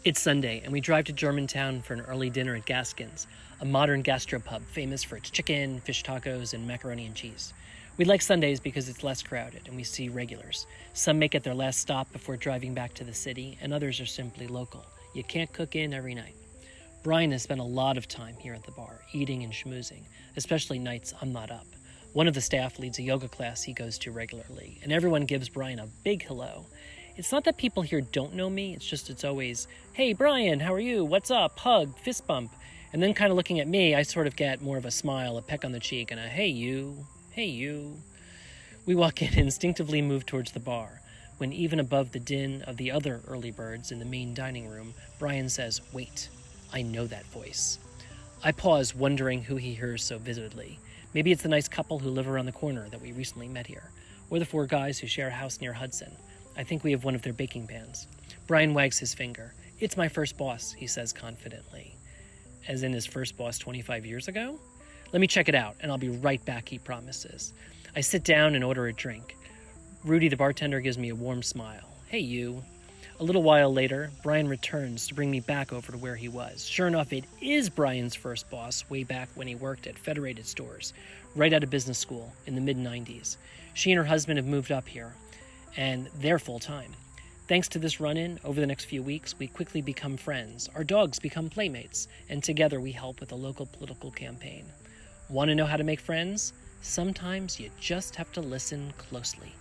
It's Sunday, and we drive to Germantown for an early dinner at Gaskin's, a modern gastropub famous for its chicken, fish tacos, and macaroni and cheese. We like Sundays because it's less crowded, and we see regulars. Some make it their last stop before driving back to the city, and others are simply local. You can't cook in every night. Brian has spent a lot of time here at the bar, eating and schmoozing, especially nights I'm not up. One of the staff leads a yoga class he goes to regularly, and everyone gives Brian a big hello. It's not that people here don't know me, it's always, "Hey Brian, how are you? What's up? Hug, fist bump." And then kind of looking at me, I sort of get more of a smile, a peck on the cheek, and a "Hey you, hey you." We walk in and instinctively move towards the bar, when even above the din of the other early birds in the main dining room, Brian says, "Wait, I know that voice." I pause, wondering who he hears so vividly. Maybe it's the nice couple who live around the corner that we recently met here, or the four guys who share a house near Hudson. I think we have one of their baking pans. Brian wags his finger. "It's my first boss," he says confidently. As in his first boss 25 years ago? "Let me check it out, and I'll be right back," he promises. I sit down and order a drink. Rudy, the bartender, gives me a warm smile. "Hey, you." A little while later, Brian returns to bring me back over to where he was. Sure enough, it is Brian's first boss way back when he worked at Federated Stores, right out of business school in the mid-90s. She and her husband have moved up here, and they're full-time. Thanks to this run-in, over the next few weeks, we quickly become friends. Our dogs become playmates, and together we help with a local political campaign. Want to know how to make friends? Sometimes you just have to listen closely.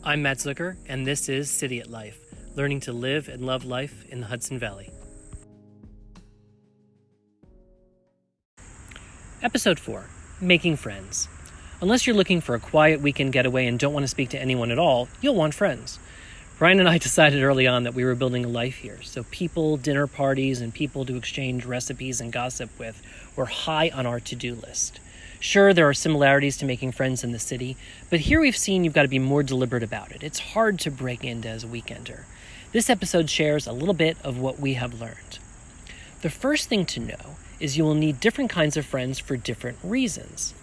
I'm Matt Zucker, and this is Cidiot Life, learning to live and love life in the Hudson Valley. Episode 4, Making Friends. Unless you're looking for a quiet weekend getaway and don't want to speak to anyone at all, you'll want friends. Brian and I decided early on that we were building a life here, so people, dinner parties, and people to exchange recipes and gossip with were high on our to-do list. Sure, there are similarities to making friends in the city, but here we've seen you've got to be more deliberate about it. It's hard to break into as a weekender. This episode shares a little bit of what we have learned. The first thing to know is you will need different kinds of friends for different reasons.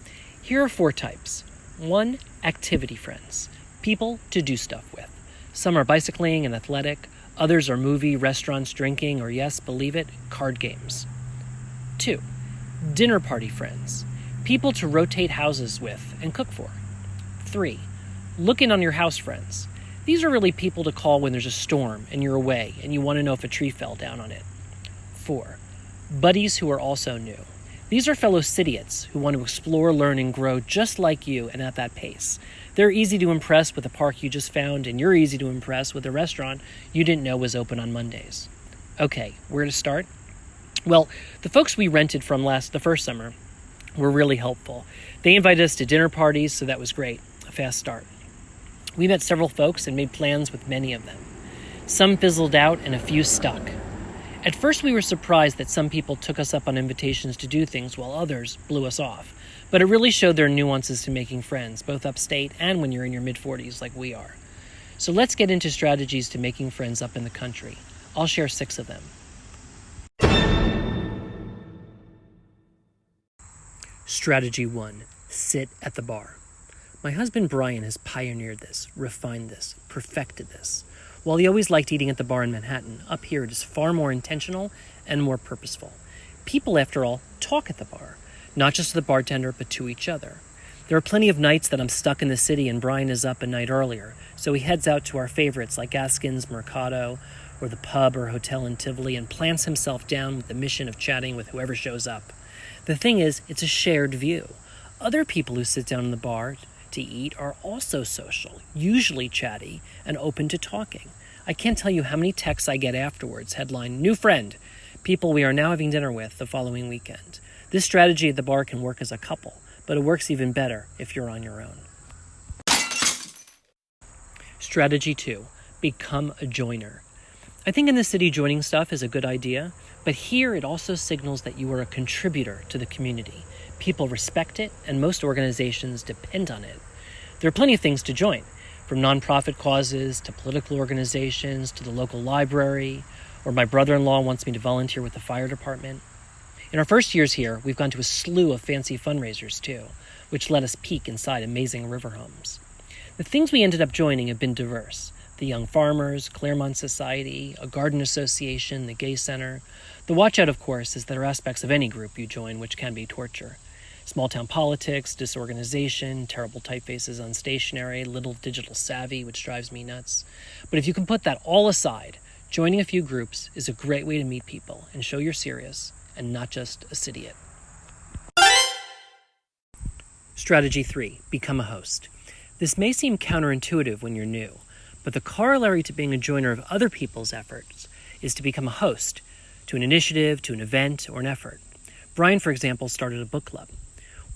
Here are 4 types. 1, activity friends, people to do stuff with. Some are bicycling and athletic, others are movie, restaurants, drinking, or yes, believe it, card games. 2, dinner party friends, people to rotate houses with and cook for. 3, look in on your house friends. These are really people to call when there's a storm and you're away and you want to know if a tree fell down on it. 4, buddies who are also new. These are fellow Cidiots who want to explore, learn, and grow just like you and at that pace. They're easy to impress with a park you just found, and you're easy to impress with a restaurant you didn't know was open on Mondays. Okay, where to start? Well, the folks we rented from the first summer were really helpful. They invited us to dinner parties, so that was great. A fast start. We met several folks and made plans with many of them. Some fizzled out and a few stuck. At first, we were surprised that some people took us up on invitations to do things while others blew us off. But it really showed their nuances to making friends, both upstate and when you're in your mid-40s like we are. So let's get into strategies to making friends up in the country. I'll share 6 of them. Strategy 1, sit at the bar. My husband Brian has pioneered this, refined this, perfected this. While he always liked eating at the bar in Manhattan, up here it is far more intentional and more purposeful. People, after all, talk at the bar, not just to the bartender, but to each other. There are plenty of nights that I'm stuck in the city and Brian is up a night earlier, so he heads out to our favorites like Gaskin's, Mercado, or the pub or hotel in Tivoli and plants himself down with the mission of chatting with whoever shows up. The thing is, it's a shared view. Other people who sit down in the bar to eat are also social, usually chatty, and open to talking. I can't tell you how many texts I get afterwards, headline, "New friend," people we are now having dinner with the following weekend. This strategy at the bar can work as a couple, but it works even better if you're on your own. Strategy 2, become a joiner. I think in the city joining stuff is a good idea, but here it also signals that you are a contributor to the community. People respect it, and most organizations depend on it. There are plenty of things to join, from nonprofit causes to political organizations to the local library, or my brother-in-law wants me to volunteer with the fire department. In our first years here, we've gone to a slew of fancy fundraisers too, which let us peek inside amazing river homes. The things we ended up joining have been diverse. The Young Farmers, Claremont Society, a garden association, the Gay Center. The watch-out, of course, is there are aspects of any group you join which can be torture. Small-town politics, disorganization, terrible typefaces on stationery, little digital savvy, which drives me nuts. But if you can put that all aside, joining a few groups is a great way to meet people and show you're serious and not just a Cidiot. Strategy 3. Become a host. This may seem counterintuitive when you're new, but the corollary to being a joiner of other people's efforts is to become a host to an initiative, to an event, or an effort. Brian, for example, started a book club.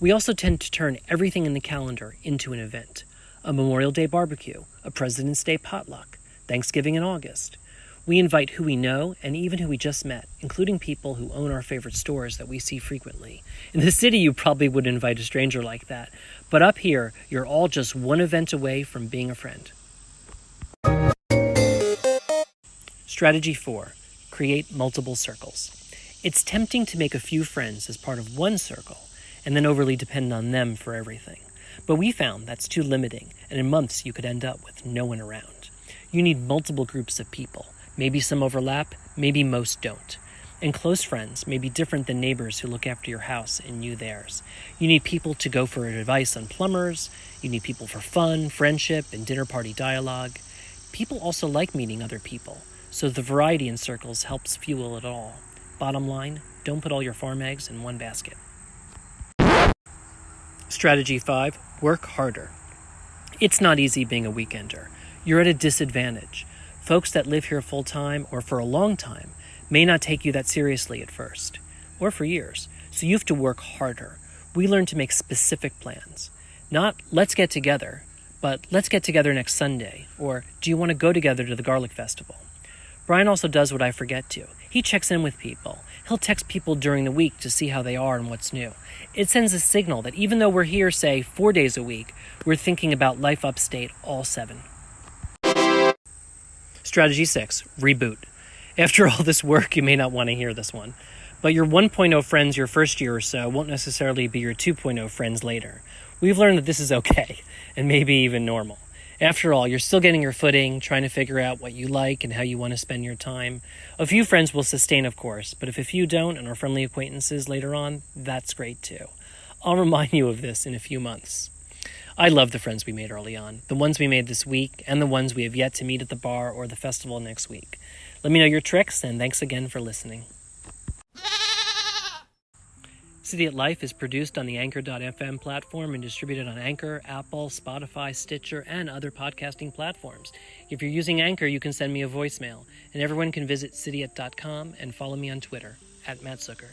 We also tend to turn everything in the calendar into an event. A Memorial Day barbecue, a President's Day potluck, Thanksgiving in August. We invite who we know and even who we just met, including people who own our favorite stores that we see frequently. In the city, you probably would invite a stranger like that. But up here, you're all just one event away from being a friend. Strategy 4. Create multiple circles. It's tempting to make a few friends as part of one circle and then overly depend on them for everything. But we found that's too limiting, and in months you could end up with no one around. You need multiple groups of people. Maybe some overlap, maybe most don't. And close friends may be different than neighbors who look after your house and you theirs. You need people to go for advice on plumbers. You need people for fun, friendship, and dinner party dialogue. People also like meeting other people, so the variety in circles helps fuel it all. Bottom line, don't put all your farm eggs in one basket. Strategy 5. Work harder. It's not easy being a weekender. You're at a disadvantage. Folks that live here full-time or for a long time may not take you that seriously at first, or for years, so you have to work harder. We learn to make specific plans. Not, let's get together, but let's get together next Sunday, or do you want to go together to the Garlic Festival? Brian also does what I forget to. He checks in with people. He'll text people during the week to see how they are and what's new. It sends a signal that even though we're here, say, 4 days a week, we're thinking about life upstate all 7. Strategy 6. Reboot. After all this work, you may not want to hear this one. But your 1.0 friends your first year or so won't necessarily be your 2.0 friends later. We've learned that this is okay, and maybe even normal. After all, you're still getting your footing, trying to figure out what you like and how you want to spend your time. A few friends will sustain, of course, but if a few don't and are friendly acquaintances later on, that's great too. I'll remind you of this in a few months. I love the friends we made early on, the ones we made this week, and the ones we have yet to meet at the bar or the festival next week. Let me know your tricks, and thanks again for listening. Cidiot Life is produced on the Anchor.fm platform and distributed on Anchor, Apple, Spotify, Stitcher, and other podcasting platforms. If you're using Anchor, you can send me a voicemail, and everyone can visit cidiot.com and follow me on Twitter, @MattZucker.